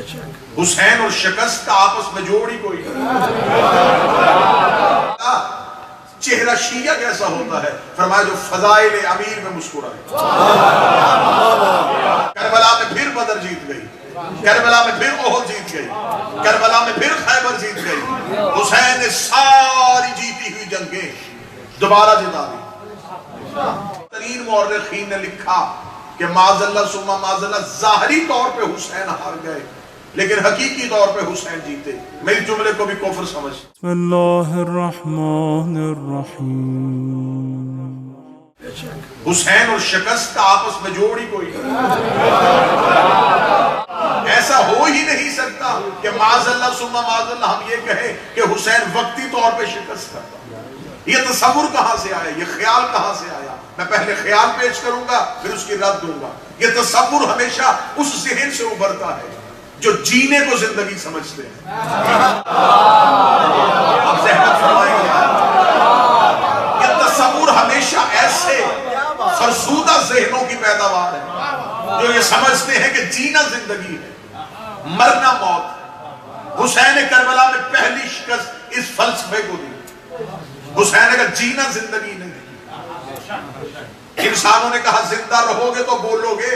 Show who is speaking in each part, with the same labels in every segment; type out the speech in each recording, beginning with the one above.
Speaker 1: حسین اور شکست کا آپس میں جوڑ ہی کوئی چہرہ شیعہ کیسا ہوتا ہے؟ فرمایا جو فضائل امیر میں مسکرائے۔ کربلا میں پھر بدر جیت گئی، کربلا میں پھر احد جیت گئی، کربلا میں پھر خیبر جیت گئی۔ حسین نے ساری جیتی ہوئی جنگیں دوبارہ جتا دی۔ ترین مورخین نے لکھا کہ معاذ اللہ ثم معاذ اللہ ظاہری طور پہ حسین ہار گئے لیکن حقیقی طور پہ حسین جیتے۔ میں اس جملے کو بھی کفر سمجھ۔
Speaker 2: بسم اللہ الرحمن الرحیم۔
Speaker 1: حسین اور شکست کا آپس میں جوڑ ہی کوئی ایسا ہو ہی نہیں سکتا کہ معاذ اللہ ثم معاذ اللہ ہم یہ کہیں کہ حسین وقتی طور پہ شکست کرتا۔ یہ تصور کہاں سے آیا؟ یہ خیال کہاں سے آیا؟ میں پہلے خیال پیش کروں گا پھر اس کی رد دوں گا۔ یہ تصور ہمیشہ اس ذہن سے ابھرتا ہے جو جینے کو زندگی سمجھتے ہیں۔ آپ زحمت فرمائیں گے۔ یہ تصور ہمیشہ ایسے فرسودہ ذہنوں کی پیداوار ہے جو یہ سمجھتے ہیں کہ جینا زندگی ہے، مرنا موت۔ حسین کربلا میں پہلی شکست اس فلسفے کو دی۔ حسین کا جینا زندگی نہیں۔ انسانوں نے کہا زندہ رہو گے تو بولو گے،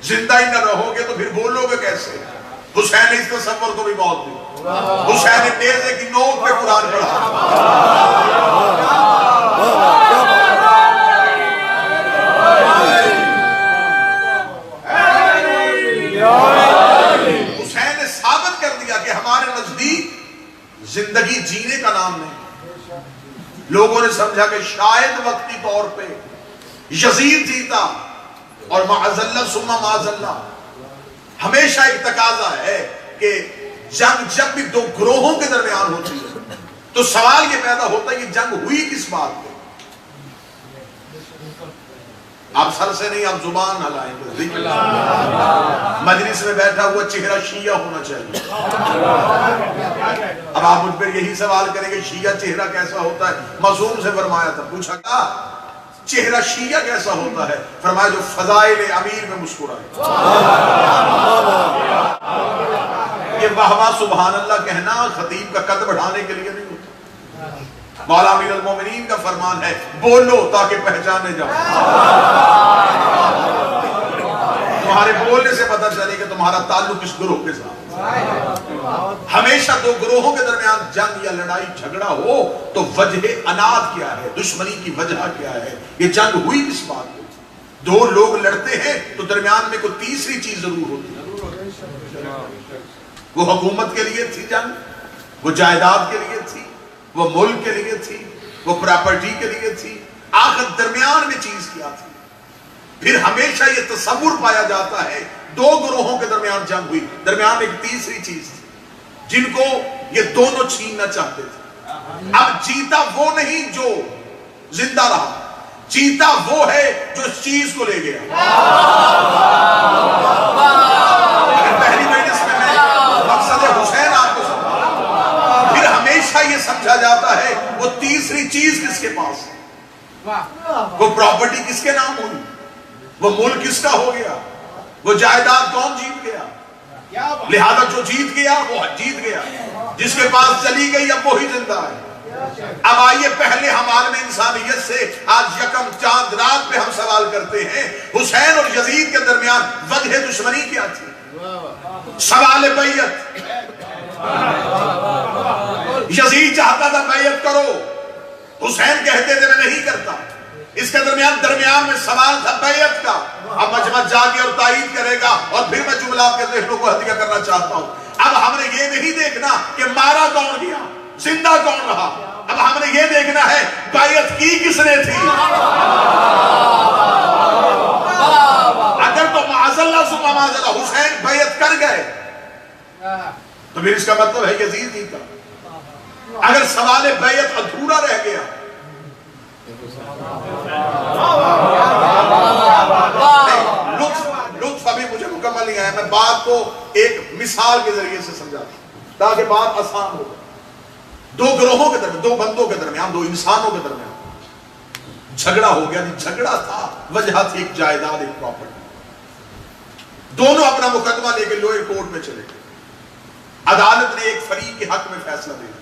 Speaker 1: زندہ ہی نہ رہو گے تو پھر بولو گے کیسے؟ حسین نے اس تصور کو بھی موت دی۔ حسین نے نیزے کی نوک پہ قرآن پڑھا۔ حسین نے ثابت کر دیا کہ ہمارے نزدیک زندگی جینے کا نام نہیں۔ لوگوں نے سمجھا کہ شاید وقتی طور پہ یزید جیتا اور معاذ اللہ ثم معاذ اللہ۔ ہمیشہ ایک تقاضا ہے کہ جنگ جب بھی دو گروہوں کے درمیان ہوتی ہے تو سوال یہ پیدا ہوتا ہے کہ جنگ ہوئی کس بات پہ؟ آپ سر سے نہیں، آپ زبان ہلائیں گے۔ مجلس میں بیٹھا ہوا چہرہ شیعہ ہونا چاہیے۔ اب آپ مجھ پر یہی سوال کریں کہ شیعہ چہرہ کیسا ہوتا ہے؟ معصوم سے فرمایا تھا، پوچھا تھا چہرہ شیعہ کیسا ہوتا ہے؟ فرمایا جو فضائل امیر میں مسکرائے۔ یہ واہ واہ سبحان اللہ کہنا خطیب کا قد بڑھانے کے لیے نہیں ہوتا۔ مولا امیر المومنین کا فرمان ہے بولو تاکہ پہچانے جاؤ۔ تمہارے بولنے سے پتہ چلے کہ تمہارا تعلق اس گروہ کے ساتھ۔ ہمیشہ دو گروہوں کے درمیان جنگ یا لڑائی جھگڑا ہو تو وجہ اناد کیا ہے، دشمنی کی وجہ کیا ہے، یہ جنگ ہوئی کس بات پہ؟ دو لوگ لڑتے ہیں تو درمیان میں کوئی تیسری چیز ضرور ہوتی ہے۔ وہ حکومت کے لیے تھی جنگ، وہ جائیداد کے لیے تھی، وہ ملک کے لیے تھی، وہ پراپرٹی کے لیے تھی، آخر درمیان میں چیز کیا تھی؟ پھر ہمیشہ یہ تصور پایا جاتا ہے دو گروہوں کے درمیان جنگ ہوئی، درمیان ایک تیسری چیز تھی جن کو یہ دونوں چھیننا چاہتے تھے۔ اب جیتا وہ نہیں جو زندہ رہا، جیتا وہ ہے جو اس چیز کو لے گیا۔ اگر پہلی مجلس میں مقصد حسین آپ کو سمجھا، پھر ہمیشہ یہ سمجھا جاتا ہے وہ تیسری چیز کس کے پاس ہے، وہ پراپرٹی کس کے نام ہوئی، وہ ملک کس کا ہو گیا، وہ جائیداد کون جیت گیا۔ لہذا جو جیت گیا وہ جیت گیا، جس کے پاس چلی گئی اب وہی زندہ ہے۔ اب آئیے پہلے ہم عالم انسانیت سے آج یکم چاند رات پہ ہم سوال کرتے ہیں حسین اور یزید کے درمیان وجہ دشمنی کیا تھی؟ سوال بیعت۔ یزید چاہتا تھا بیعت کرو، حسین کہتے تھے میں نہیں کرتا۔ اس کے درمیان میں سوال تھا بیعت کا۔ اب مجمع جاگے اور تائید کرے گا اور پھر میں جملہ آپ کے ذہنوں کو ہدیہ کرنا چاہتا ہوں۔ اب ہم نے یہ نہیں دیکھنا کہ مارا کون گیا، زندہ کون رہا، اب ہم نے یہ دیکھنا ہے بیعت کی کس نے تھی۔ اگر تو معاذ اللہ ثم معاذ اللہ حسین بیعت کر گئے تو پھر اس کا مطلب ہے یزید جیتا۔ اگر سوال بیعت ادھورا رہ گیا لطف ابھی مجھے مکمل نہیں آیا، میں بات کو ایک مثال کے ذریعے سے سمجھا تاکہ بات آسان ہو۔ دو گروہوں کے درمیان، دو بندوں کے درمیان، دو انسانوں کے درمیان جھگڑا ہو گیا۔ جھگڑا تھا، وجہ تھی ایک جائیداد، ایک پراپرٹی۔ دونوں اپنا مقدمہ لے کے لوئر کورٹ میں چلے گئے. عدالت نے ایک فریق کے حق میں فیصلہ دیا,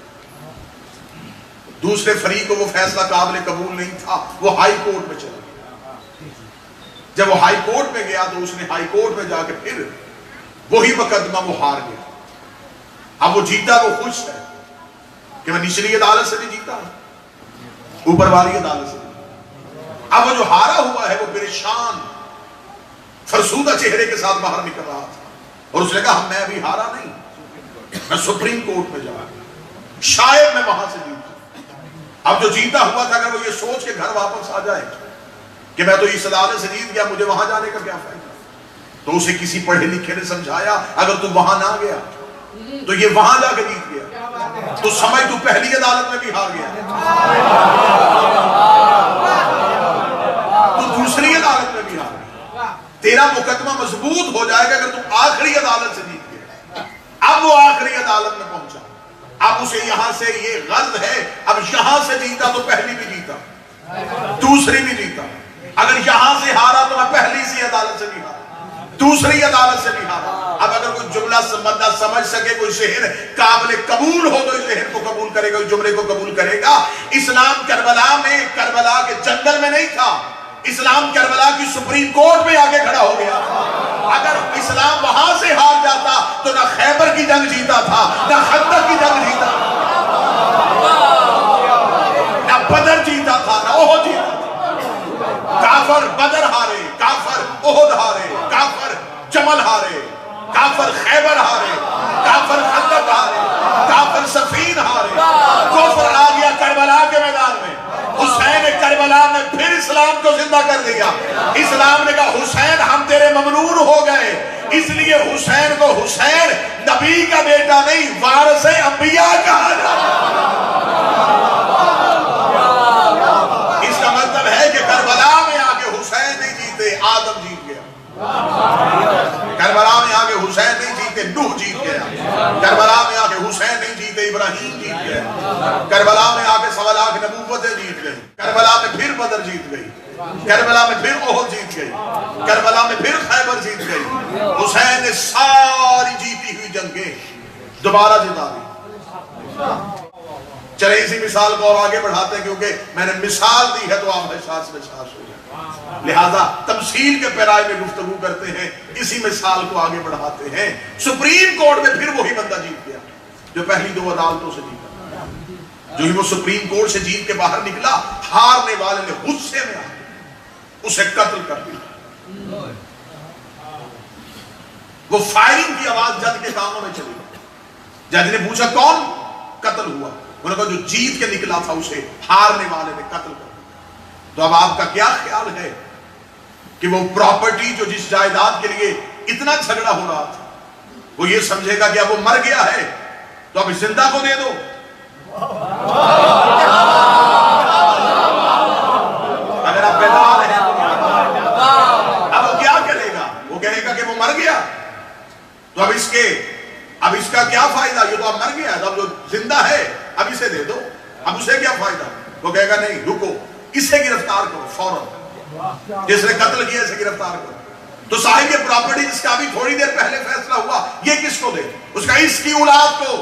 Speaker 1: دوسرے فریق کو وہ فیصلہ قابل قبول نہیں تھا, وہ ہائی کورٹ میں چلا گیا. جب وہ ہائی کورٹ میں گیا تو اس نے ہائی کورٹ میں جا کے پھر وہی مقدمہ وہ ہار گیا. اب وہ جیتا وہ خوش ہے کہ میں نچلی عدالت سے بھی جیتا, اوپر والی عدالت سے بھی. اب وہ جو ہارا ہوا ہے وہ پریشان فرسودہ چہرے کے ساتھ باہر نکل رہا تھا, اور اس نے کہا میں ابھی ہارا نہیں, میں سپریم کورٹ میں جاؤں, شاید میں وہاں سے جیتوں. اب جو جیتا ہوا تھا اگر وہ یہ سوچ کے گھر واپس آ جائے کہ میں تو اس عدالت سے جیت گیا, مجھے وہاں جانے کا کیا فائدہ, تو اسے کسی پڑھے لکھے نے سمجھایا اگر تو وہاں نہ گیا تو یہ وہاں جا کے جیت گیا تو سمجھ تو پہلی عدالت میں بھی ہار گیا, تو دوسری عدالت میں بھی ہار گیا. تیرا مقدمہ مضبوط ہو جائے گا اگر تم آخری عدالت سے جیت گیا. اب وہ آخری عدالت میں پہنچا, اب اسے یہاں سے یہ غرض ہے اب یہاں سے جیتا تو پہلی بھی جیتا, دوسری بھی جیتا. اگر یہاں سے ہارا تو میں پہلی سی عدالت سے بھی ہارا, دوسری عدالت سے بھی ہارا. اب اگر کوئی جملہ بندہ سمجھ سکے, کوئی شہر قابل قبول ہو تو اس شہر کو قبول کرے گا, اس جملے کو قبول کرے گا. اسلام کربلا میں, کربلا کے جنگل میں نہیں تھا, اسلام کربلا کی سپریم کورٹ میں آگے کھڑا ہو گیا. اگر اسلام وہاں سے ہار جاتا تو نہ خیبر کی جنگ جیتا تھا, نہ خندق کی جنگ جیتا تھا, نہ بدر جیتا تھا, نہ احد جیتا تھا. کافر بدر ہارے, کافر احد ہارے, کافر جمل ہارے, کافر خیبر ہارے, کافر خندق ہارے, کافر صفین ہارے. کفر آ گیا کربلا کے میدان میں. حسین کربلا نے پھر اسلام کو زندہ کر دیا. اسلام نے کہا حسین ہم تیرے ممنون ہو گئے, اس لیے حسین کو حسین نبی کا بیٹا نہیں وارث انبیاء کہا جاتا. اس کا مطلب ہے کہ کربلا میں آگے حسین نہیں جیتے, آدم جیت گیا. کربلا میں آگے حسین نہیں جیتے, نوح جیت گیا. کربلا میں آگے حسین نہیں جیتے, ابراہیم جیت گیا. کربلا میں آگے 1.25 لاکھ نبوتیں جیت گئی. کربلا میں پھر بدر جیت گئی, کربلا میں پھر احد جیت گئی, کربلا میں پھر خیبر جیت گئی. حسین نے ساری جیتی ہوئی جنگیں دوبارہ جتا دی. چلے اسی مثال کو اور آگے بڑھاتے ہیں کیونکہ میں نے مثال دی ہے تو آپ احساس میں احساس ہو جائے, لہذا تمثیل کے پیرائے میں گفتگو کرتے ہیں, اسی مثال کو آگے بڑھاتے ہیں. سپریم کورٹ میں پھر وہی بندہ جیت گیا جو پہلی 2 عدالتوں سے جیتا. جو ہی وہ سپریم کورٹ سے جیت کے باہر نکلا, ہارنے والے نے غصے میں آ اسے قتل کر دیا. وہ فائرنگ کی آواز جج کے کانوں میں چلی. جج نے پوچھا کون قتل ہوا, انہوں نے کہا جو جیت کے نکلا تھا اسے ہارنے والے نے قتل کر دیا. تو اب آپ کا کیا خیال ہے کہ وہ پراپرٹی جو جس جائیداد کے لیے اتنا جھگڑا ہو رہا تھا, وہ یہ سمجھے گا کہ اب وہ مر گیا ہے تو اب زندہ کو دے دو. اگر آپ بیدار ہیں اب وہ کیا کرے گا, وہ کہے گا کہ وہ مر گیا تو اب اس کا کیا فائدہ, یہ تو اب مر گیا ہے, اب جو زندہ ہے اب اسے دے دو, اب اسے کیا فائدہ. وہ کہے گا نہیں رکو, اسے گرفتار کرو فوراً, جس نے قتل کیا اسے گرفتار کرو. تو صاحب یہ پراپرٹی جس کا ابھی تھوڑی دیر پہلے فیصلہ ہوا, یہ کس کو دے, اس کا اس کی اولاد کو.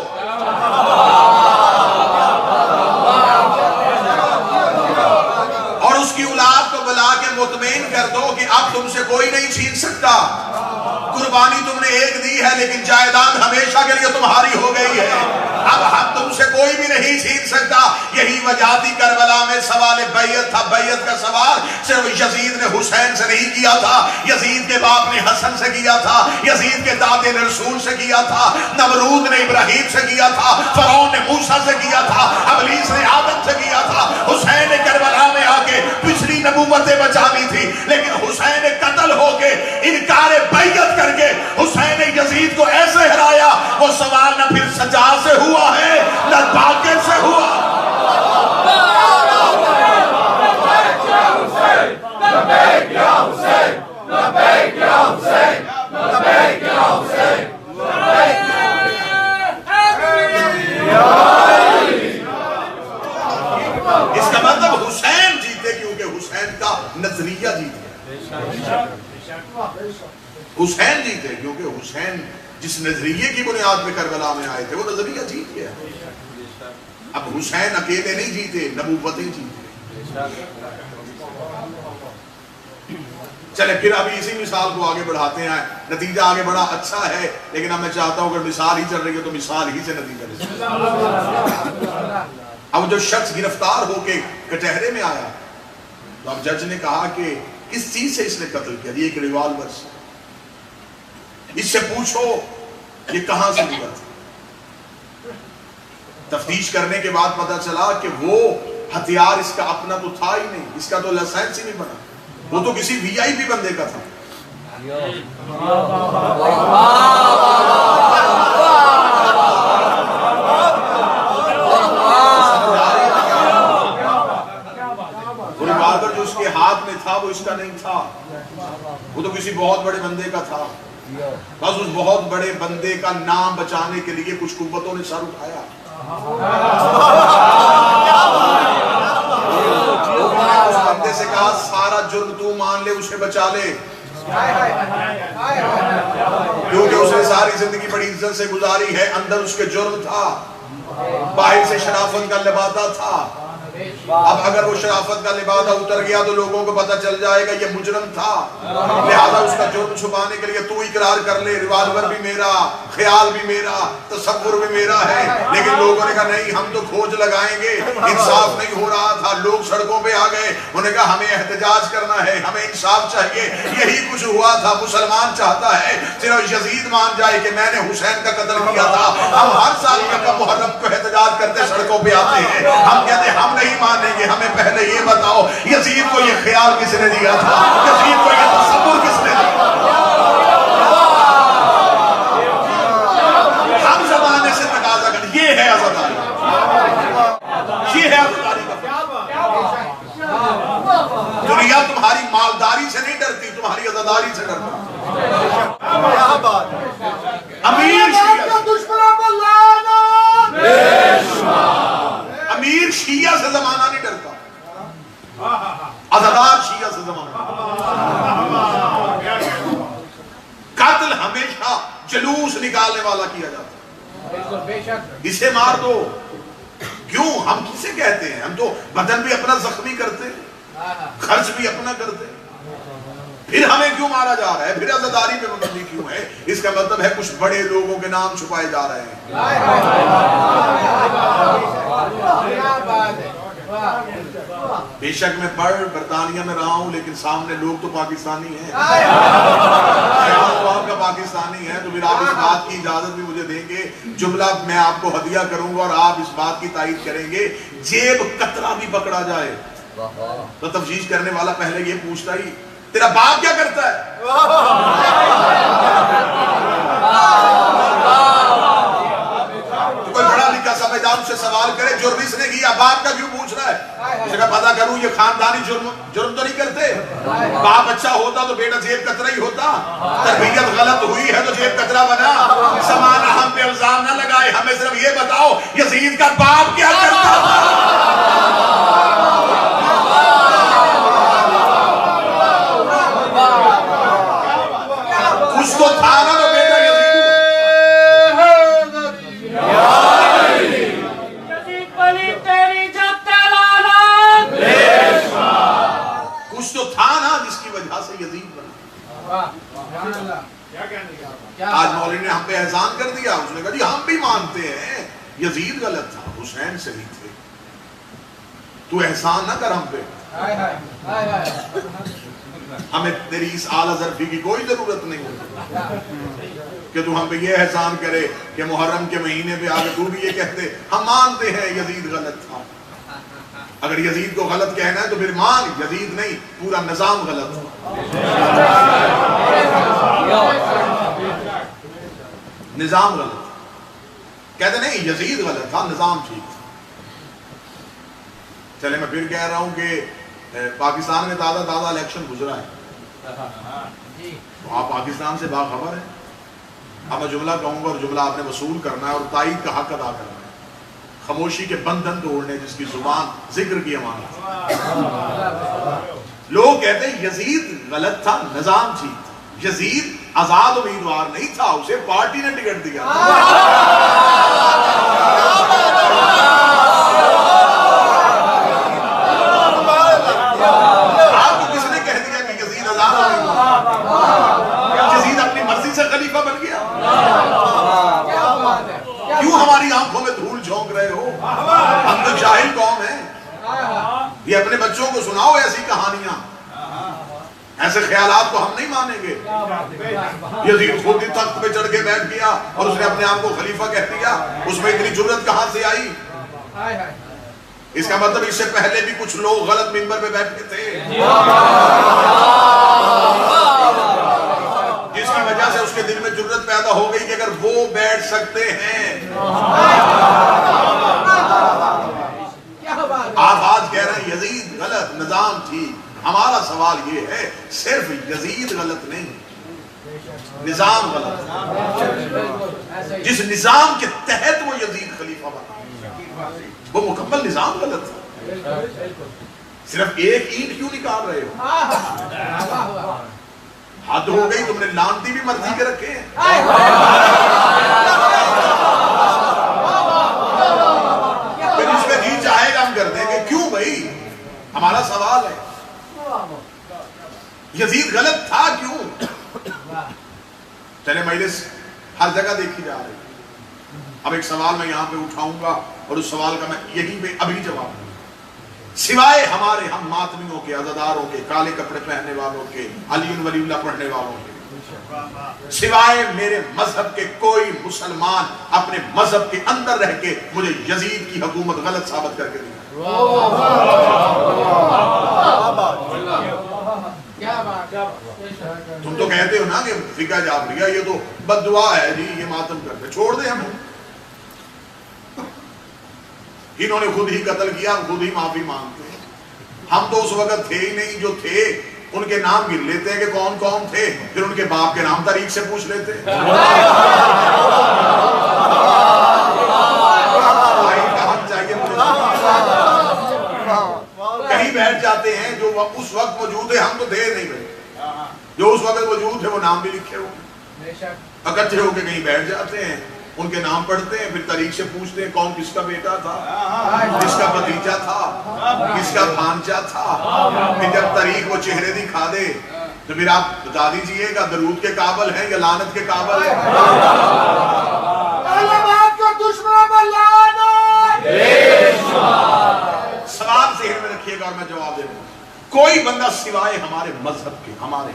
Speaker 1: اور اس کی اولاد کو بلا کے مطمئن کر دو کہ اب تم سے کوئی نہیں چھین سکتا. قربانی تم نے ایک دی ہے لیکن جائیداد ہمیشہ کے لیے تمہاری ہو گئی ہے, اب ہم تم سے کوئی بھی نہیں چھین سکتا. یہی وجہ تھی کربلا میں سوال بیعت تھا. بیعت کا سوال صرف یزید نے حسین سے نہیں کیا تھا, یزید کے باپ نے حسن سے کیا تھا, یزید کے دادے نے رسول سے کیا تھا, نمرود نے ابراہیم سے کیا تھا, فرعون نے موسیٰ سے کیا تھا, ابلیس نے آدم سے کیا تھا. حسین نے کربلا میں آ کے پچھلی نبوتیں بچا لی تھی, لیکن حسین نے قتل ہو کے انکار بیعت کر کے حسین نے یزید کو ایسے ہرایا, وہ سوال نہ پھر سجا سے ہوا ہے نہ باقر سے ہوا. اس کا مطلب حسین جیتے کیونکہ حسین کا نظریہ جیتے, حسین جیتے جس نظریے کی بنیاد پہ کربلا میں آئے تھے وہ نظریہ جیت گیا. اب حسین اکیلے نہیں جیتے، نبوتیں جیتے. چلے پھر ابھی اسی مثال کو آگے بڑھاتے ہیں. نتیجہ آگے بڑا اچھا ہے، لیکن اب میں چاہتا ہوں اگر مثال ہی چل رہی ہے تو مثال ہی سے نتیجہ لے. اب جو شخص گرفتار ہو کے کٹہرے میں آیا تو اب جج نے کہا کہ کس چیز سے اس نے قتل کیا؟ ایک ریوالور سے. اس سے پوچھو یہ کہاں سے ہوا تھا. تفتیش کرنے کے بعد پتا چلا کہ وہ ہتھیار اس کا اپنا تو تھا ہی نہیں، اس کا تو لائسنس ہی نہیں بنا، وہ تو کسی وی آئی پی بندے کا تھا. وہ ریوالور جو اس کے ہاتھ میں تھا وہ اس کا نہیں تھا، وہ تو کسی بہت بڑے بندے کا تھا. بس اس بہت بڑے بندے کا نام بچانے کے لیے کچھ قوتوں نے سر اٹھایا. اس بندے سے کہا سارا جرم تو مان لے، اسے بچا لے، کیونکہ اس نے ساری زندگی بڑی عزت سے گزاری ہے. اندر اس کے جرم تھا، باہر سے شرافت کا لبادہ تھا. اب اگر وہ شرافت کا لبادہ اتر گیا تو لوگوں کو پتہ چل جائے گا یہ مجرم تھا، لہذا اس کا جرم چھپانے کے لیے تو اقرار کر لے، ریوالور بھی میرا، خیال بھی میرا، تصور بھی میرا ہے. لیکن لوگوں نے کہا نہیں، ہم تو کھوج لگائیں گے. انصاف نہیں ہو رہا تھا، لوگ سڑکوں پہ آ گئے. انہوں نے کہا ہمیں احتجاج کرنا ہے، ہمیں انصاف چاہیے. یہی کچھ ہوا تھا. مسلمان چاہتا ہے صرف یزید مان جائے کہ میں نے حسین کا قتل کیا تھا. ہم ہر سال یکم محرم کو احتجاج کرتے سڑکوں پہ آتے ہیں. ہم کہتے ہیں ہم نہیں مانیں گے، ہمیں پہلے یہ بتاؤ یزید کو یہ خیال کس نے دیا تھا، یزید کو یہ تصور کس نے دیا. ہم زمانے سے تقاضا کریں، یہ ہے عزاداری، یہ ہے عزاداری کا. دنیا تمہاری مالداری سے نہیں ڈرتی، تمہاری عزاداری سے ڈرتی. امیر امیر شیعہ سے زمانہ نہیں ڈرتا، عزادار شیعہ سے زمانہ. قتل ہمیشہ جلوس نکالنے والا کیا جاتا ہے. اسے مار دو. کیوں؟ ہم کسے کہتے ہیں؟ ہم تو بدن بھی اپنا زخمی کرتے ہیں، خرچ بھی اپنا کرتے ہیں. پھر ہمیں کیوں مارا جا رہا ہے؟ پھر عزاداری پہ مبنی کیوں ہے؟ اس کا مطلب ہے کچھ بڑے لوگوں کے نام چھپائے جا رہے ہیں. بے شک میں برطانیہ میں رہا ہوں، لیکن سامنے لوگ تو پاکستانی ہیں. آپ کا پاکستانی ہے تو پھر آپ اس بات کی اجازت بھی مجھے دیں گے. جملہ میں آپ کو ہدیہ کروں گا اور آپ اس بات کی تائید کریں گے. جیب قطرہ بھی پکڑا جائے تو تفتیش کرنے والا پہلے یہ پوچھتا ہی تیرا باپ کیا کرتا ہے. کوئی بڑا لکھا سمجھدار سے سوال کرے جرم اس نے کیا، باپ کا کیوں پوچھ رہا ہے؟ اسے کہا پتا کروں یہ خاندانی جرم تو نہیں کرتے. باپ اچھا ہوتا تو بیٹا جیب کترا ہی ہوتا. تربیت غلط ہوئی ہے تو جیب کترا بنا. زمانہ ہم پہ الزام نہ لگائے، ہمیں صرف یہ بتاؤ یزید کا باپ کیا کرتا تھا. اس کو تھا نا تو بیٹا کچھ تو تھا نا جس کی وجہ سے یزید بنا. آج مولوی نے ہم پہ احسان کر دیا. اس نے کہا جی ہم بھی مانتے ہیں یزید غلط تھا، حسین صحیح تھے. تو احسان نہ کر ہم پہ. ہمیں تیری اس اعلیٰ ظرفی کی کوئی ضرورت نہیں ہوتی کہ تو ہم پہ یہ احسان کرے کہ محرم کے مہینے پہ آگے تو بھی یہ کہتے ہم مانتے ہیں یزید غلط تھا. اگر یزید کو غلط کہنا ہے تو پھر مان یزید نہیں، پورا نظام غلط تھا. نظام غلط کہتے نہیں یزید غلط تھا، نظام ٹھیک تھا. چلے میں پھر کہہ رہا ہوں کہ پاکستان میں تازہ الیکشن گزرا ہے تو آپ پاکستان سے باخبر ہیں. اب میں جملہ کہوں گا اور جملہ آپ نے وصول کرنا ہے اور تائید کا حق ادا کرنا ہے. خاموشی کے بندھن توڑنے جس کی زبان ذکر کی امانت. لوگ کہتے ہیں یزید غلط تھا، نظام ٹھیک تھا. یزید آزاد امیدوار نہیں تھا, اسے پارٹی نے ٹکٹ دیا. آپ کو کس نے کہہ دیا کہ یزید آزاد امیدوار؟ یزید اپنی مرضی سے خلیفہ بن گیا. کیوں ہماری آنکھوں میں دھول جھونک رہے ہو؟ ہم تو جاہل قوم ہیں. یہ اپنے بچوں کو سناؤ ایسی کہانیاں, ایسے خیالات کو ہم نہیں مانیں گے. یزید خود ہی تخت پہ چڑھ کے بیٹھ گیا اور اس نے اپنے آپ کو خلیفہ کہہ دیا. اس میں اتنی جرأت کہاں سے آئی؟ اس کا مطلب اس سے پہلے بھی کچھ لوگ غلط منبر پہ بیٹھے تھے, جس کی وجہ سے اس کے دل میں جرأت پیدا ہو گئی کہ اگر وہ بیٹھ سکتے ہیں. آپ آج کہہ رہے ہیں یزید غلط, نظام ٹھیک. ہمارا سوال یہ ہے صرف یزید غلط نہیں, نظام غلط. جس نظام کے تحت وہ یزید خلیفہ بنا وہ مکمل نظام غلط تھا. صرف ایک اینٹ کیوں نکال رہے ہو؟ حد ہو گئی, تم نے لانتی بھی مرضی کے رکھے ہیں. جس میں جی چاہے گا ہم کر دیں گے. کیوں بھائی؟ ہمارا سوال ہے یزید غلط تھا کیوں؟ چلے مجلس ہر جگہ دیکھی جا رہی. اب ایک سوال میں یہاں پہ اٹھاؤں گا اور اس سوال کا میں یہیں پہ ابھی جواب دوں گا. سوائے ہمارے ہم ماتمیوں کے, عزاداروں کے, کالے کپڑے پہننے والوں کے, علی ولی اللہ پڑھنے والوں کے, سوائے میرے مذہب کے کوئی مسلمان اپنے مذہب کے اندر رہ کے مجھے یزید کی حکومت غلط ثابت کر کے دیا. تم تو کہتے ہو نا کہ فقہ جعفریہ یہ تو بد دعا ہے جی, یہ ماتم کرتے, چھوڑ دیں ہمیں. انہوں نے خود ہی قتل کیا, خود ہی معافی مانگتے ہیں. ہم تو اس وقت تھے ہی نہیں, جو تھے ان کے نام گر لیتے ہیں کہ کون کون تھے, پھر ان کے باپ کے نام تاریخ سے پوچھ لیتے ہیں. کہیں بیٹھ جاتے ہیں جو اس وقت موجود ہے, ہم تو تھے نہیں بھائی. جو اس وقت موجود ہے وہ نام بھی لکھے ہوئے, اکٹھے ہو کے کہیں بیٹھ جاتے ہیں, ان کے نام پڑھتے ہیں, پھر تاریخ سے پوچھتے ہیں کون کس کا بیٹا تھا, کس کا بھتیجا تھا, کس کا بھانجا تھا. پھر جب تاریخ وہ چہرے دکھا دے تو پھر آپ بتا دیجئے گا درود کے قابل ہیں یا لعنت کے قابل ہیں. سوال ذہن میں رکھیے گا اور میں جواب دے دوں. کوئی بندہ سوائے ہمارے مذہب کے, ہمارے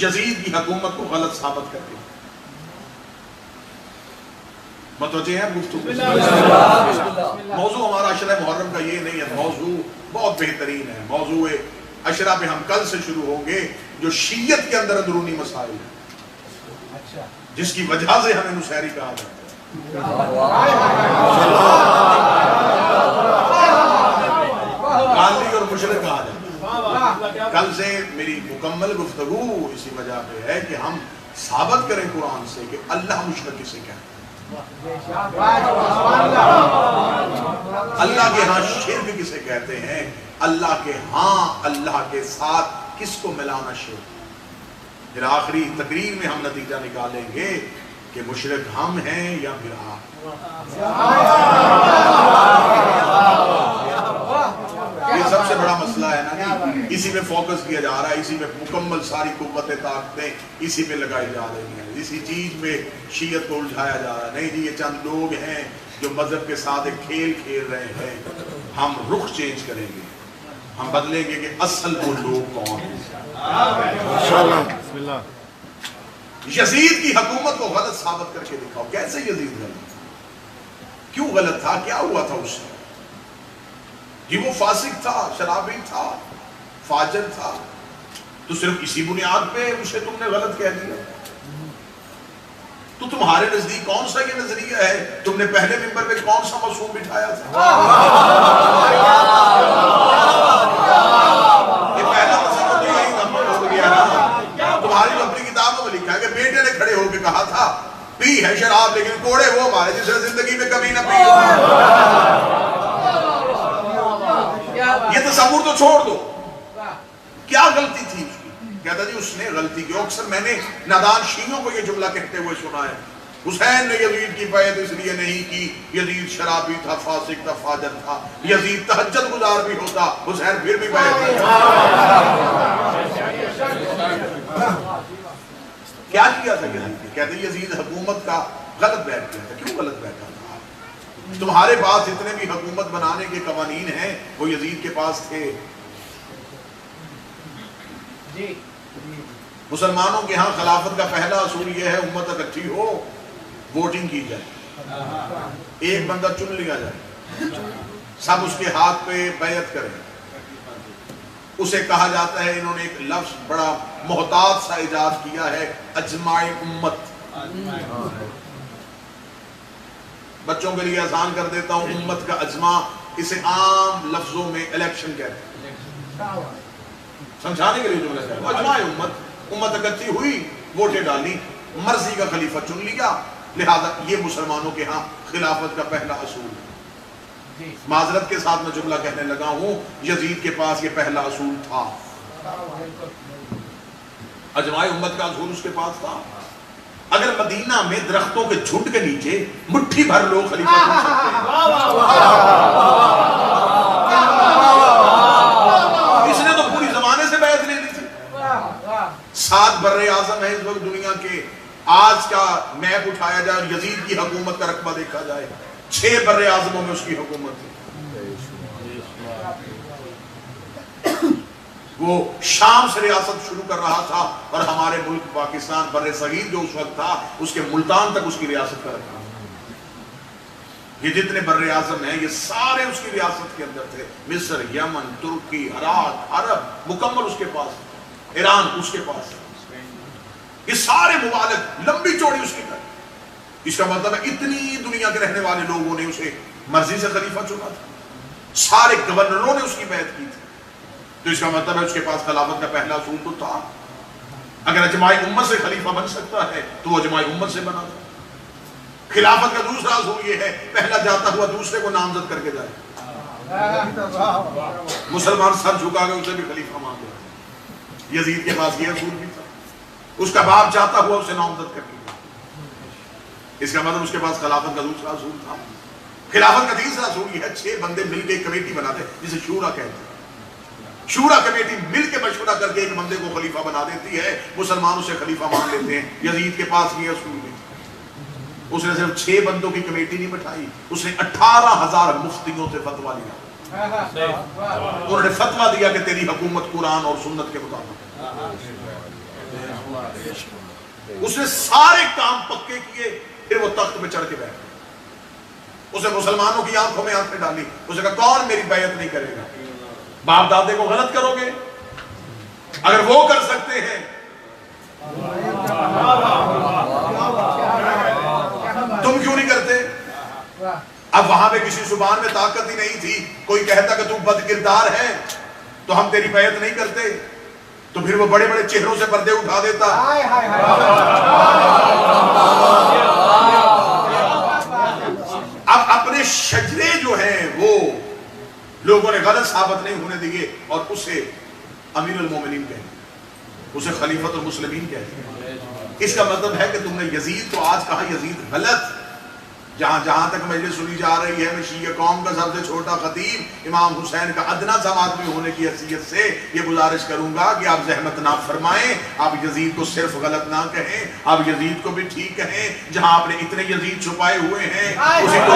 Speaker 1: یزید کی حکومت کو غلط ثابت کر کے متوجہ ہیں گفتگو. موضوع ہمارا عشرہ محرم کا یہ نہیں ہے, موضوع بہت بہترین ہے. موضوع عشرہ پہ ہم کل سے شروع ہوں گے جو شیعت کے اندر اندرونی مسائل ہیں, جس کی وجہ سے ہمیں نصیری کہا جاتا ہے, قاضی اور مشرک کہا جاتا ہے. کل سے میری مکمل گفتگو اسی وجہ پہ ہے کہ ہم ثابت کریں قرآن سے کہ اللہ مشرک کسے کہتے ہیں. اللہ کے ہاں شرک کسے کہتے ہیں, اللہ کے ہاں اللہ کے ساتھ کس کو ملانا شرک. پھر آخری تقریر میں ہم نتیجہ نکالیں گے کہ مشرک ہم ہیں یا پھر آپ. یہ سب سے بڑا مسئلہ ہے نا, اسی میں فوکس کیا جا رہا ہے, اسی میں مکمل ساری قوتیں طاقتیں اسی میں لگائی جا رہی ہیں, اسی چیز میں شیعت کو الجھایا جا رہا ہے. نہیں جی, یہ چند لوگ ہیں جو مذہب کے ساتھ ایک کھیل کھیل رہے ہیں. ہم رخ چینج کریں گے, ہم بدلیں گے کہ اصل وہ لوگ کون ہیں. یزید کی حکومت کو غلط ثابت کر کے دکھاؤ. کیسے یزید غلط تھا, کیوں غلط تھا, کیا ہوا تھا اس سے؟ جی وہ فاسق تھا, شرابی تھا, فاجر تھا, تو صرف اسی بنیاد پہ اسے تم نے غلط کہہ دیا. تو تمہارے نزدیک کون سا یہ نظریہ ہے؟ تم نے پہلے ممبر پہ کون سا معصوم بٹھایا تھا؟ یہ پہلا مسئلہ تو یہی ہو گیا نا. تمہاری جو اپنی کتابوں میں لکھا ہے کہ بیٹے نے کھڑے ہو کے کہا تھا پی ہے شراب لیکن کوڑے وہ مارے جس نے زندگی میں کبھی نہ پی. یہ تصور تو چھوڑ دو, کیا غلطی تھی اس کی؟ کہتا جی اس نے غلطی کی. اکثر میں نے نادان شیعوں کو یہ جملہ کہتے ہوئے سنا ہے, حسین نے یزید کی بیعت اس لیے نہیں کی, یزید شرابی تھا, فاسق تھا, فاجر تھا, یزید تہجد گزار بھی ہوتا, حسین پھر بھی بیعت نہیں. کیا کیا تھا یزید؟ کہتے یزید حکومت کا غلط بیعت کیا تھا. کیوں غلط بیعت تھا؟ تمہارے پاس جتنے بھی حکومت بنانے کے قوانین ہیں وہ یزید کے پاس تھے. مسلمانوں کے ہاں خلافت کا پہلا اصول یہ ہے امت اکٹھی ہو, ووٹنگ کی جائے, ایک بندہ چن لیا جائے, سب اس کے ہاتھ پہ بیعت کریں. اسے کہا جاتا ہے, انہوں نے ایک لفظ بڑا محتاط سا ایجاد کیا ہے, اجماع امت. بچوں کے لیے آسان کر دیتا ہوں, امت کا اجماع, اسے عام لفظوں میں الیکشن کہتے ہیں, سمجھانے کے لیے جملہ ہے. اجماع امت, امت اکٹھی ہوئی, ووٹیں ڈالی, مرضی کا خلیفہ چن لیا. لہذا یہ مسلمانوں کے ہاں خلافت کا پہلا اصول ہے. معذرت کے ساتھ میں جملہ کہنے لگا ہوں, یزید کے پاس یہ پہلا اصول تھا. اجماع امت کا اصول اس کے پاس تھا. اگر مدینہ میں درختوں کے جھنڈ کے نیچے مٹھی بھر لوگ خلیفہ چن سکتے ہیں, اس نے تو پوری زمانے سے بیعت لے لی تھی. 7 بر اعظم ہے اس وقت دنیا کے. آج کا میپ اٹھایا جائے اور یزید کی حکومت کا رقبہ دیکھا جائے, 6 بر اعظموں میں اس کی حکومت تھی. وہ شام سے ریاست شروع کر رہا تھا اور ہمارے ملک پاکستان بر صغیر جو اس وقت تھا اس کے ملتان تک اس کی ریاست کا رکھا. یہ جتنے بر اعظم ہیں یہ سارے اس کی ریاست کے اندر تھے. مصر, یمن, ترکی, عراق, عرب مکمل اس کے پاس, ایران اس کے پاس. یہ سارے ممالک لمبی چوڑی اس کی طرح. اس کا مطلب ہے اتنی دنیا کے رہنے والے لوگوں نے اسے مرضی سے خلیفہ چنا تھا, سارے گورنروں نے اس کی بیعت کی تھی. تو اس کا مطلب ہے اس کے پاس خلافت کا پہلا اصول تو تھا. اگر اجماع امت سے خلیفہ بن سکتا ہے تو وہ اجماع امت سے بنا تھا. خلافت کا دوسرا اصول یہ ہے, پہلا جاتا ہوا دوسرے کو نامزد کر کے جائے. مسلمان سر جھکا کے اسے بھی خلیفہ مان لے. یزید کے پاس یہ اصول بھی تھا, اس کا باپ جاتا ہوا اسے نامزد کر کے. اس کا مطلب اس کے پاس خلافت کا دوسرا اصول تھا. خلافت کا تیسرا اصول یہ ہے, 6 بندے مل کے ایک کمیٹی بناتے جسے شورا کہتے ہیں. شورا کمیٹی مل کے مشورہ کر کے ایک بندے کو خلیفہ بنا دیتی ہے, مسلمان اسے خلیفہ مان لیتے ہیں. یزید کے پاس یہ اصول نہیں. اس نے صرف 6 بندوں کی کمیٹی نہیں بٹھائی, اس نے 18,000 مفتیوں سے فتویٰ لیا. انہوں نے فتویٰ دیا کہ تیری حکومت قرآن اور سنت کے مطابق. اس نے سارے کام پکے کیے, پھر وہ تخت پہ چڑھ کے بیٹھے. اسے مسلمانوں کی آنکھوں میں آنکھیں ڈالی. اسے کہا کون میری بیعت نہیں کرے گا؟ باپ دادے کو غلط کرو گے؟ اگر وہ کر سکتے ہیں تم کیوں نہیں کرتے؟ اب وہاں پہ کسی زبان میں طاقت ہی نہیں تھی. کوئی کہتا کہ تم بد کردار ہے تو ہم تیری بیعت نہیں کرتے, تو پھر وہ بڑے بڑے چہروں سے پردے اٹھا دیتا. اب اپنے شجرے جو ہیں وہ لوگوں نے غلط ثابت نہیں ہونے دیے اور اسے امیر المومنین کہتے ہیں, اسے خلیفۃ المسلمین کہتے ہیں. اس کا مطلب ہے کہ تم نے یزید تو آج کہا یزید غلط. جہاں تک مجلس سنی جا رہی ہے, میں شیعہ قوم کا سب سے چھوٹا خطیب امام حسین کا ادنا سا آدمی ہونے کی حیثیت سے یہ گزارش کروں گا کہ آپ زحمت نہ فرمائیں, آپ یزید کو صرف غلط نہ کہیں, آپ یزید کو بھی ٹھیک کہیں. جہاں آپ نے اتنے یزید چھپائے ہوئے ہیں اسی کو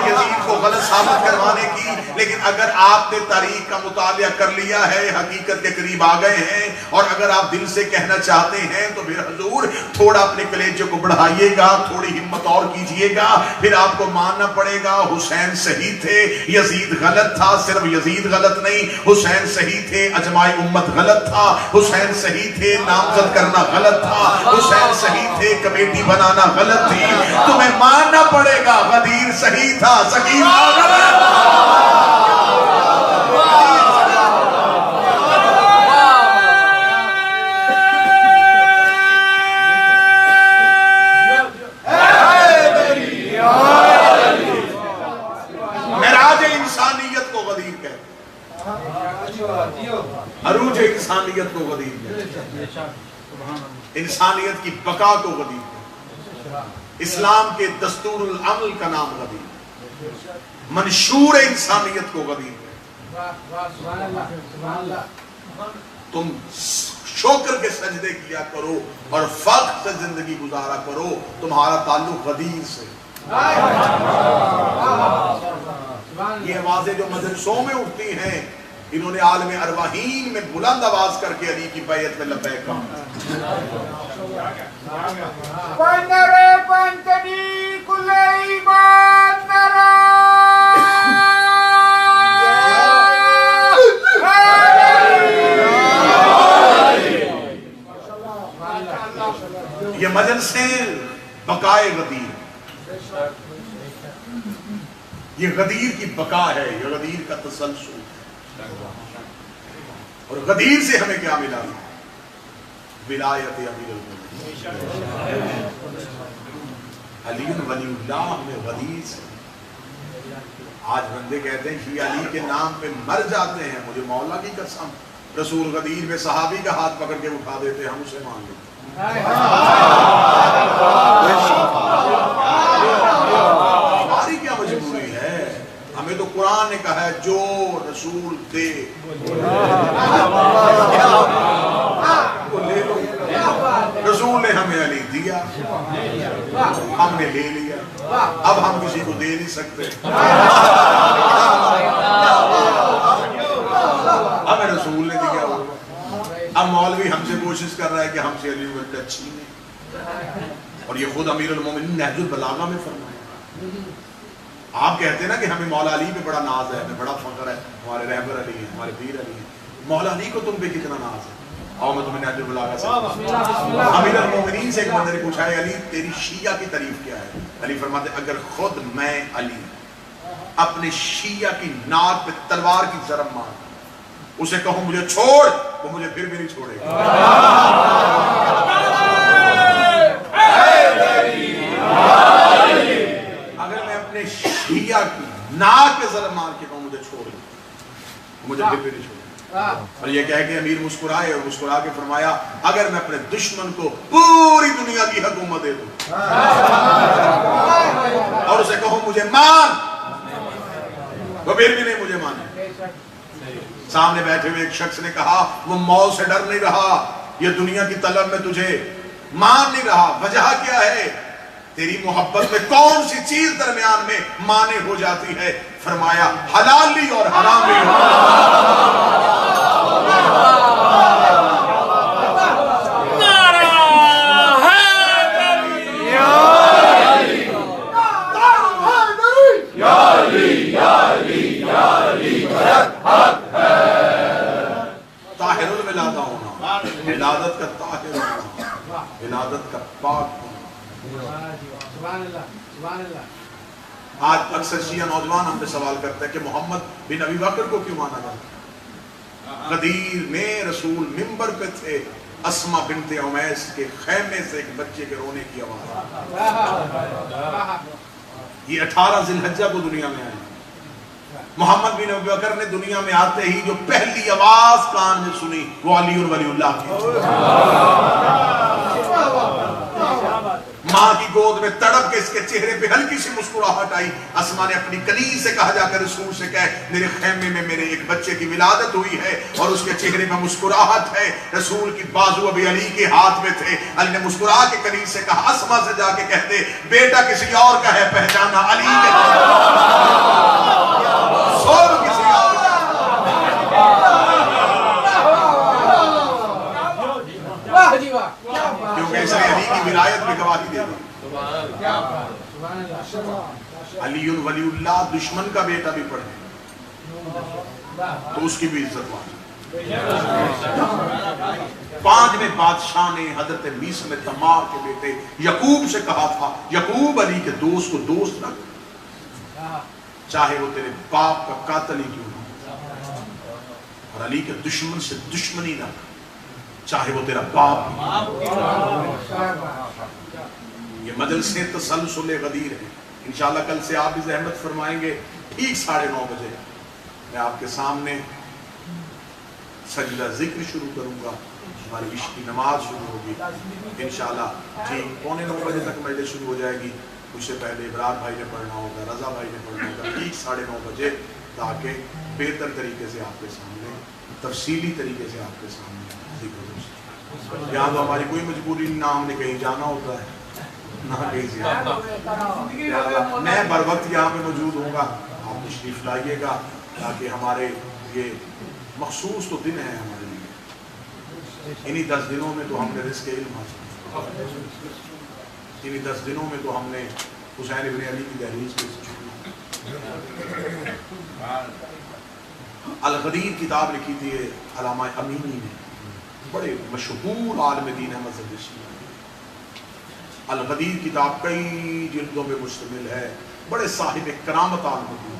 Speaker 1: یزید کو غلط ثابت کروانے کی. لیکن اگر آپ نے تاریخ کا مطالعہ کر لیا ہے, حقیقت کے قریب آ گئے ہیں, اور اگر آپ دل سے کہنا چاہتے ہیں تو پھر حضور تھوڑا اپنے کلیجے کو بڑھائیے گا, تھوڑی ہمت اور کیجئے گا. پھر آپ کو ماننا پڑے گا حسین صحیح تھے, یزید غلط تھا. صرف یزید غلط نہیں, حسین صحیح تھے, اجماع امت غلط تھا. حسین صحیح تھے, نامزد کرنا غلط تھا. حسین صحیح تھے, کمیٹی بنانا غلط تھی. تمہیں ماننا پڑے گا غدیر صحیح تھا, سکینہ غلط. انسانیت کو غدیر کہتے ہیں. انسانیت کی بقا کو غدیر ہے، اسلام کے دستور العمل کا نام غدیر ہے، منشور انسانیت کو غدیر ہے۔ تم شکر کے سجدے کیا کرو اور فخر سے زندگی گزارا کرو، تمہارا تعلق غدیر سے۔ یہ آوازیں جو مجلسوں میں اٹھتی ہیں، انہوں نے عالم ارواحین میں بلند آواز کر کے علی کی بیعت میں لبیک کہا۔ یہ مجلسیں بقائے غدیر، یہ غدیر کی بقا ہے، یہ غدیر کا تسلسل۔ اور غدیر سے ہمیں کیا ملا؟ ولایت امیر المومنین علی ولی اللہ ہمیں غدیر سے۔ آج بندے کہتے ہیں کہ علی کے نام پہ مر جاتے ہیں، مجھے مولا کی قسم، رسول غدیر میں صحابی کا ہاتھ پکڑ کے اٹھا دیتے، ہم اسے مان لیتے۔ ہماری کیا مجبوری ہے؟ ہمیں تو قرآن نے کہا ہے جو رسول دے وہ لے لو۔ رسول نے ہمیں علی دیا، ہم نے لے لیا، اب ہم کسی کو دے نہیں سکتے۔ ہمیں رسول نے دیا، اب مولوی ہم سے کوشش کر رہا ہے کہ ہم سے علی وقت اچھی نہیں، اور یہ خود امیر المومنین نہج البلاغہ میں فرمایا۔ آپ کہتے ہیں نا کہ ہمیں مولا علی پہ بڑا ناز ہے، ہمیں بڑا فخر ہے، ہمارے رہبر علی ہیں، ہمارے پیر علی ہیں۔ مولا علی کو تم پہ کتنا ناز ہے؟ آؤ میں تمہیں نہج البلاغہ سے۔ امیر المومنین سے ایک بندے نے پوچھا ہے علی تیری شیعہ کی تعریف کیا ہے؟ علی فرماتے اگر خود میں علی اپنے شیعہ کی ناک پہ تلوار کی ضرب مار اسے کہوں مجھے چھوڑ، وہ مجھے پھر بھی نہیں چھوڑے گا۔ اگر میں اپنے شیعہ کی ناک پہ ضرب مار کے کہوں مجھے چھوڑ، مجھے پھر بھی نہیں چھوڑے۔ اور یہ کہہ کے امیر مسکرائے اور مسکرا کے فرمایا اگر میں اپنے دشمن کو پوری دنیا کی حکومت دے دوں اور اسے کہوں مجھے مان، وہ پھر بھی نہیں مجھے مانے۔ سامنے بیٹھے ہوئے ایک شخص نے کہا وہ موت سے ڈر نہیں رہا، یہ دنیا کی طلب میں تجھے مان نہیں رہا، وجہ کیا ہے؟ تیری محبت میں کون سی چیز درمیان میں مانے ہو جاتی ہے؟ فرمایا حلالی اور حرامی۔ طاہر الولادہ ہونا، ولادت کا طاہر ہونا، ولادت کا پاک ہونا۔ آج اکثر شیعہ نوجوان ہم سے سوال کرتے ہیں کہ محمد بن ابی بکر کو کیوں مانا جاتا؟ غدیر میں رسول منبر پہ تھے، اسما بنت عمیس کے خیمے سے ایک بچے کے رونے کی آواز، یہ 18 ذی الحجہ کو دنیا میں آئے۔ محمد بن ابی بکر نے دنیا میں آتے ہی جو پہلی آواز کان میں سنی وہ علی ولی اللہ کی۔ ماں کی گود میں تڑپ کے اس کے چہرے پہ ہلکی سی مسکراہٹ آئی۔ اسما نے اپنی کنیز سے کہا جا کر رسول سے کہے میرے خیمے میں میرے ایک بچے کی ولادت ہوئی ہے اور اس کے چہرے پہ مسکراہٹ ہے۔ رسول کی بازو ابھی علی کے ہاتھ میں تھے، علی نے مسکرا کے کنیز سے کہا اسما سے جا کے کہتے بیٹا کسی اور کا ہے پہچانا علی نے سب کسی اور کا۔ کیونکہ اس نے علی کی ولایت میں گواہی دے دی۔ علی ولی اللہ دشمن کا بیٹا بھی پڑھے تو اس کی بھی عزت واجب۔ 5ویں بادشاہ نے حضرت میثم تمار کے بیٹے یعقوب سے کہا تھا یعقوب علی کے دوست کو دوست رکھ، چاہے وہ تیرے باپ کا قاتل ہی کیوں نہ، اور علی کے دشمن سے دشمنی رکھ، چاہے وہ تیرا باپ۔ یہ مجلسیں تسلسل غدیر ہے۔ انشاءاللہ کل سے آپ بھی زحمت فرمائیں گے، ٹھیک 9:30 بجے میں آپ کے سامنے سجدہ ذکر شروع کروں گا۔ ہماری عشق کی نماز شروع ہوگی انشاءاللہ ٹھیک 8:45 تک مجلس شروع ہو جائے گی. اس سے پہلے ابرار بھائی نے پڑھنا ہوگا, رضا بھائی نے پڑھنا ہوگا ٹھیک 9:30 بجے, تاکہ بہتر طریقے سے آپ کے سامنے تفصیلی طریقے سے آپ کے سامنے ذکر ہو سکے. یہاں تو ہماری کوئی مجبوری نہ, ہم نے کہیں جانا ہوتا ہے نہ کہیں زیادہ. میں بر وقت یہاں پہ موجود ہوں گا, آپ تشریف لائیے گا تاکہ ہمارے یہ مخصوص تو دن ہیں ہمارے لیے. انہی 10 دنوں میں تو ہم نے رزق علم حاصل کیا, انہی 10 دنوں میں تو ہم نے حسین ابن علی کی دہلیز پہ الغدیر کتاب لکھی تھی علامہ امینی نے, بڑے مشہور عالم دین احمد زردشتی. الغدیر کتاب کئی جلدوں پہ مشتمل ہے, بڑے صاحب کرامت عالم دین.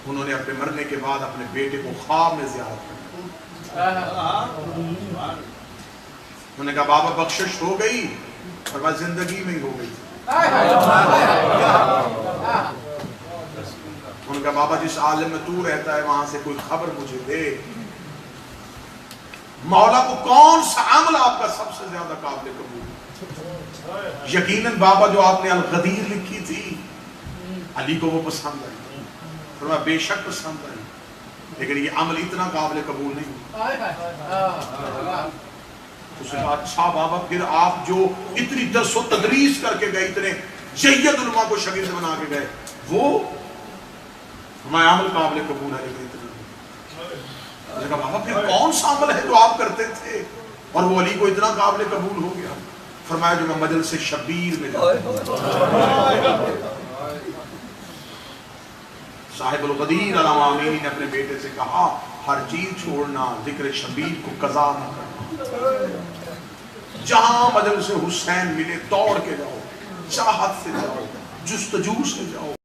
Speaker 1: انہوں نے اپنے مرنے کے بعد اپنے بیٹے کو خواب میں زیارت کی. انہوں نے کہا بابا بخشش ہو گئی, اور بس زندگی میں ہی ہو گئی. ان کا بابا جس عالم میں تو رہتا ہے وہاں سے کوئی خبر مجھے دے, مولا کو کون سا عمل آپ کا سب سے زیادہ قابل قبول ہے؟ یقیناً بابا جو آپ نے الغدیر لکھی تھی علی کو وہ پسند آئی, فرمایا بے شک پسند آئی, لیکن یہ عمل اتنا قابل قبول نہیں. اس نے کہا اچھا بابا پھر آپ جو اتنی درس و تدریس کر کے گئے, اتنے جید علماء کو شاگرد بنا کے گئے, وہ ہمارا عمل قابل قبول ہے لیکن اتنا نہیں. اس نے کہا بابا پھر کون سا عمل ہے جو آپ کرتے تھے اور وہ علی کو اتنا قابل قبول ہو گیا؟ فرمایا جو میں مجلس شبیر میں جاتا ہوں. صاحب الغدیر علامہ امینی نے اپنے بیٹے سے کہا ہر چیز چھوڑنا, ذکر شبیر کو قضا نہ کرنا. جہاں مجلس حسین ملے دوڑ کے جاؤ, چاہت سے جاؤ, جستجو سے جاؤ.